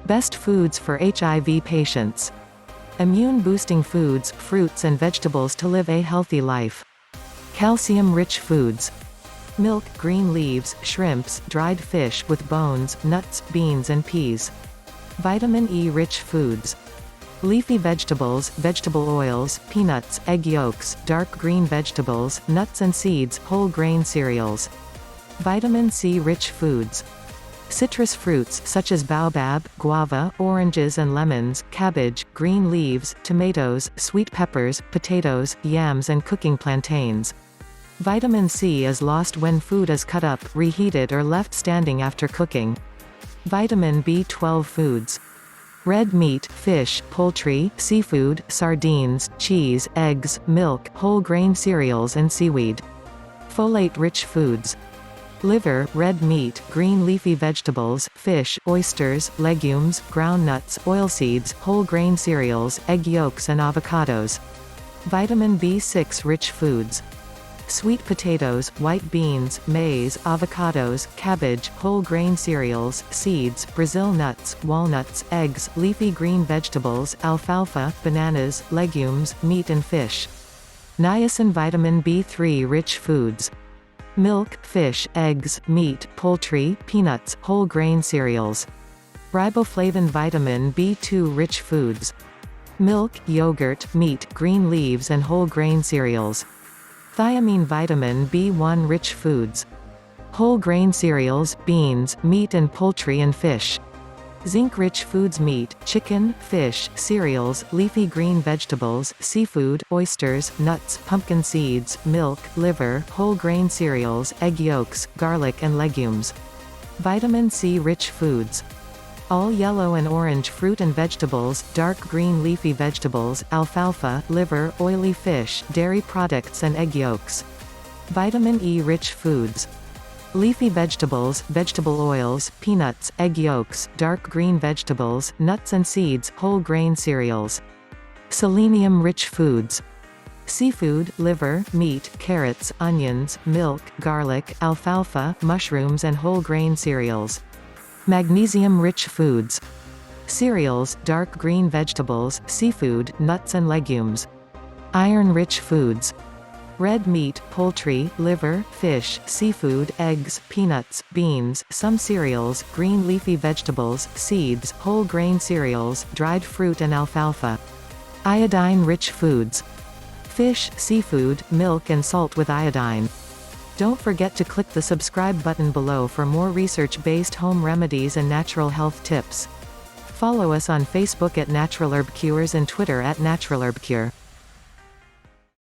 Best foods for HIV patients. Immune-boosting foods, fruits and vegetables to live a healthy life. Calcium-rich foods. Milk, green leaves, shrimps, dried fish with bones, nuts, beans and peas. Vitamin E-rich foods. Leafy vegetables, vegetable oils, peanuts, egg yolks, dark green vegetables, nuts and seeds, whole grain cereals. Vitamin C-rich foods. Citrus fruits such as baobab, guava, oranges and lemons, cabbage, green leaves, tomatoes, sweet peppers, potatoes, yams and cooking plantains. Vitamin C is lost when food is cut up, reheated or left standing after cooking. Vitamin B12 foods. Red meat, fish, poultry, seafood, sardines, cheese, eggs, milk, whole grain cereals and seaweed. Folate-rich foods. Liver, red meat, green leafy vegetables, fish, oysters, legumes, groundnuts, oilseeds, whole grain cereals, egg yolks and avocados. Vitamin B6-rich foods. Sweet potatoes, white beans, maize, avocados, cabbage, whole grain cereals, seeds, Brazil nuts, walnuts, eggs, leafy green vegetables, alfalfa, bananas, legumes, meat and fish. Niacin vitamin B3-rich foods. Milk, fish, eggs, meat, poultry, peanuts, whole grain cereals. Riboflavin vitamin B2-rich foods. Milk, yogurt, meat, green leaves and whole grain cereals. Thiamine vitamin B1-rich foods. Whole grain cereals, beans, meat and poultry and fish. Zinc-rich foods meat, chicken, fish, cereals, leafy green vegetables, seafood, oysters, nuts, pumpkin seeds, milk, liver, whole grain cereals, egg yolks, garlic and legumes. Vitamin C-rich foods. All yellow and orange fruit and vegetables, dark green leafy vegetables, alfalfa, liver, oily fish, dairy products and egg yolks. Vitamin E-rich foods. Leafy vegetables, vegetable oils, peanuts, egg yolks, dark green vegetables, nuts and seeds, whole grain cereals. Selenium-rich foods. Seafood, liver, meat, carrots, onions, milk, garlic, alfalfa, mushrooms and whole grain cereals. Magnesium-rich foods. Cereals, dark green vegetables, seafood, nuts and legumes. Iron-rich foods. Red meat, poultry, liver, fish, seafood, eggs, peanuts, beans, some cereals, green leafy vegetables, seeds, whole grain cereals, dried fruit and alfalfa. Iodine-rich foods. Fish, seafood, milk and salt with iodine. Don't forget to click the subscribe button below for more research-based home remedies and natural health tips. Follow us on Facebook at Natural Herb Cures and Twitter at Natural Herb Cure.